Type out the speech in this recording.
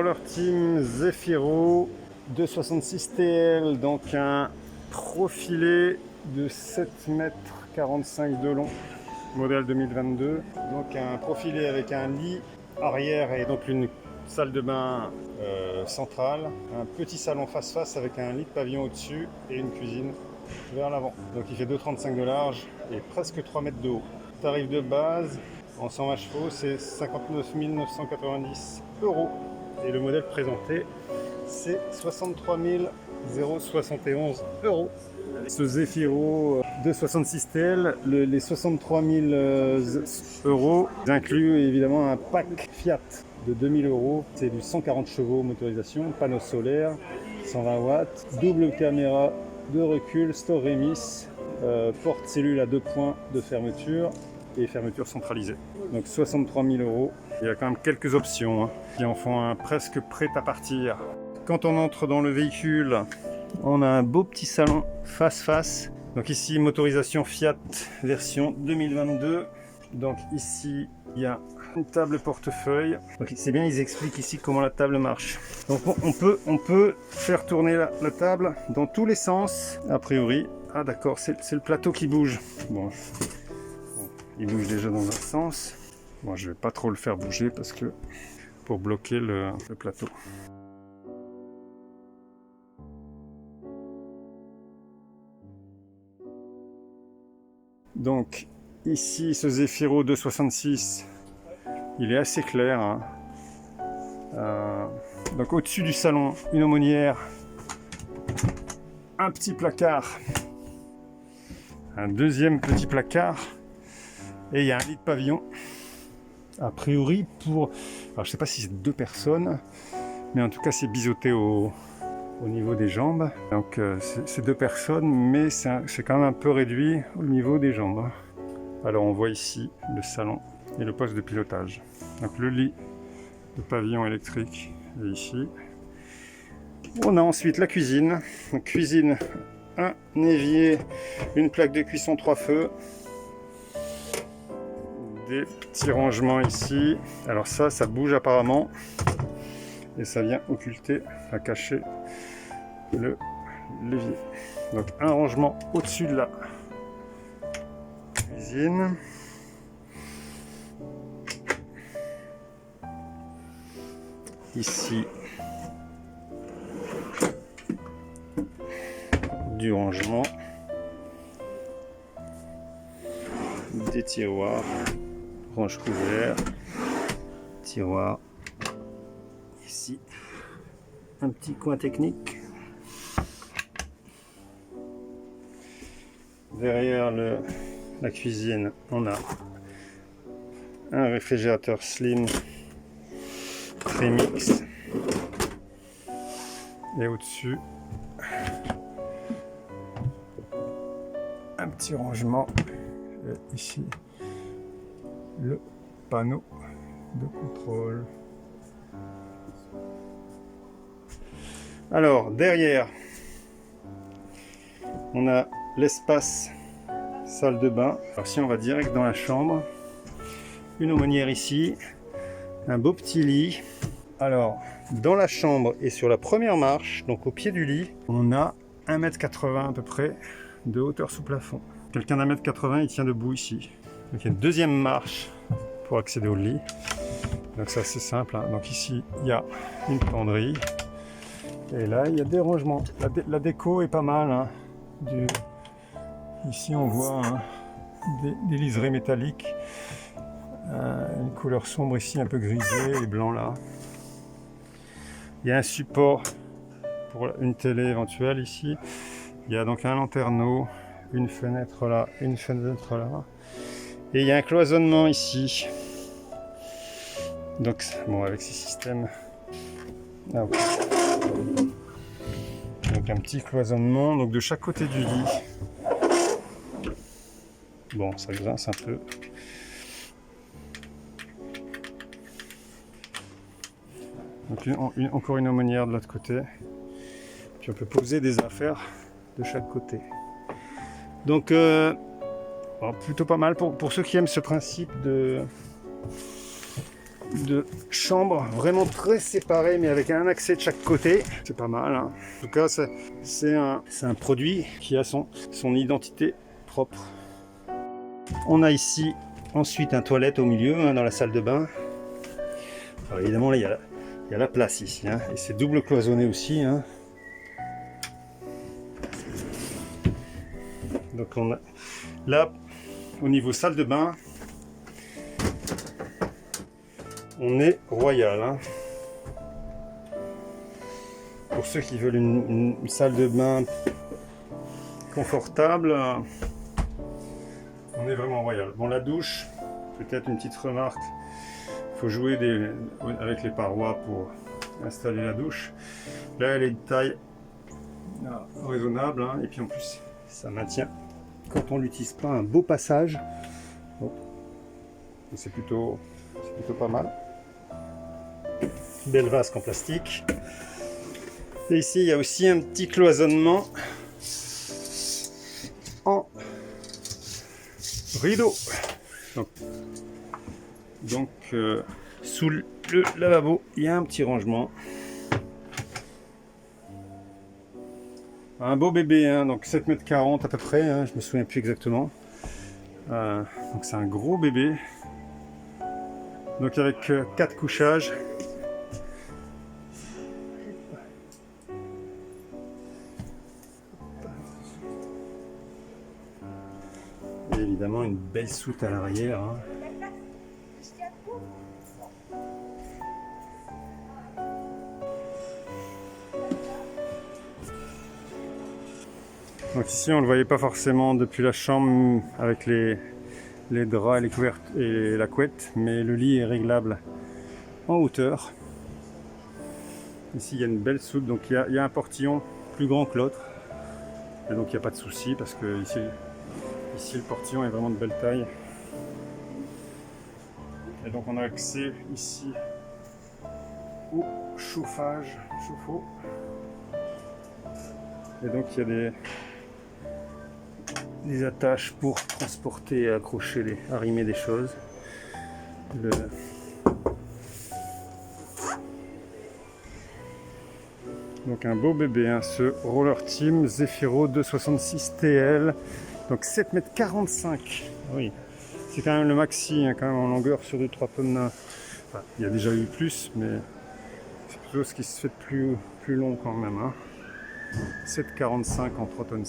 Roller Team Zefiro 266 TL, donc un profilé de 7,45 m de long, modèle 2022. Donc un profilé avec un lit arrière et donc une salle de bain centrale, un petit salon face-face avec un lit de pavillon au-dessus et une cuisine vers l'avant. Donc il fait 2,35 de large et presque 3 mètres de haut. Tarif de base en 120 chevaux, c'est 59 990 €. Et le modèle présenté, c'est 63 071 €. Ce Zefiro 266 TL, les 63 000 € incluent évidemment un pack Fiat de 2000 €. C'est du 140 chevaux motorisation, panneau solaire, 120 watts, double caméra de recul, store remise, porte cellule à 2 points de fermeture et fermeture centralisée. Donc 63 000 €. Il y a quand même quelques options qui en font un presque prêt à partir. Quand on entre dans le véhicule, on a un beau petit salon face-face. Donc ici, motorisation Fiat version 2022. Donc ici, il y a une table portefeuille. Donc c'est bien, ils expliquent ici comment la table marche. Donc on peut faire tourner la table dans tous les sens, a priori. Ah d'accord, c'est le plateau qui bouge. Bon, il bouge déjà dans un sens. Bon, je vais pas trop le faire bouger parce que pour bloquer le plateau. Donc ici, ce Zefiro 266, il est assez clair. Donc au-dessus du salon, une aumônière, un petit placard, un deuxième petit placard, et il y a un lit de pavillon. A priori pour, alors je sais pas si c'est 2 personnes, mais en tout cas c'est biseauté au niveau des jambes. Donc c'est 2 personnes, mais c'est quand même un peu réduit au niveau des jambes. Alors on voit ici le salon et le poste de pilotage. Donc le lit de pavillon électrique est ici. On a ensuite la cuisine. Donc cuisine, un évier, une plaque de cuisson 3 feux. Des petits rangements ici. Alors ça bouge apparemment. Et ça vient occulter, à cacher le l'évier. Donc un rangement au-dessus de la cuisine. Ici, du rangement. Des tiroirs. Range couvert. Tiroir. Ici, un petit coin technique. Derrière la cuisine, on a un réfrigérateur slim Premix. Et au-dessus, un petit rangement. Et ici, le panneau de contrôle. Alors, derrière, on a l'espace salle de bain. Alors si on va direct dans la chambre, une aumônière ici, un beau petit lit. Alors, dans la chambre et sur la première marche, donc au pied du lit, on a 1,80 m à peu près de hauteur sous plafond. Quelqu'un d'1,80 m, il tient debout ici. Donc il y a une deuxième marche pour accéder au lit. Donc c'est assez simple. Donc ici, il y a une penderie. Et là, il y a des rangements. La déco est pas mal. Ici, on voit des liserés métalliques. Une couleur sombre ici, un peu grisée, et blanc là. Il y a un support pour une télé éventuelle ici. Il y a donc un lanterneau, une fenêtre là, une fenêtre là. Et il y a un cloisonnement ici. Donc, bon, avec ces systèmes. Ah, okay. Donc un petit cloisonnement donc de chaque côté du lit. Bon, ça grince un peu. Donc encore une aumônière de l'autre côté. Puis on peut poser des affaires de chaque côté. Donc bon, plutôt pas mal pour ceux qui aiment ce principe de chambre, vraiment très séparées, mais avec un accès de chaque côté. C'est pas mal, hein. En tout cas, c'est un produit qui a son identité propre. On a ici ensuite un toilette au milieu, hein, dans la salle de bain. Alors évidemment, là, il y a la place ici, hein, et c'est double cloisonné aussi, hein. Donc on a là, au niveau salle de bain, on est royal, hein. Pour ceux qui veulent une salle de bain confortable, on est vraiment royal. Bon, la douche, peut-être une petite remarque, il faut jouer avec les parois pour installer la douche. Là, elle est de taille raisonnable, hein, et puis en plus, ça maintient, quand on l'utilise pas, un beau passage. Bon. C'est plutôt pas mal. Belle vasque en plastique. Et ici, il y a aussi un petit cloisonnement en rideau. Donc sous le lavabo, il y a un petit rangement. Un beau bébé, hein, donc 7,40 m à peu près, hein, je me souviens plus exactement. Donc c'est un gros bébé. Donc avec 4 couchages. Et évidemment une belle soute à l'arrière, hein. Donc ici on ne le voyait pas forcément depuis la chambre avec les draps et les couvertes et la couette, mais le lit est réglable en hauteur. Ici il y a une belle soute, donc il y a un portillon plus grand que l'autre, et donc il n'y a pas de souci parce que ici le portillon est vraiment de belle taille. Et donc on a accès ici au chauffage, chauffe-eau. Et donc il y a des attaches pour transporter et accrocher, arrimer des choses. Donc un beau bébé, hein, ce Roller Team Zefiro 266 TL, donc 7,45 m. Oui, c'est quand même le maxi, hein, quand même en longueur sur 2-3 tonnes. Enfin, il y a déjà eu plus, mais c'est plutôt ce qui se fait de plus long quand même, hein. 7,45 en 3,5 tonnes.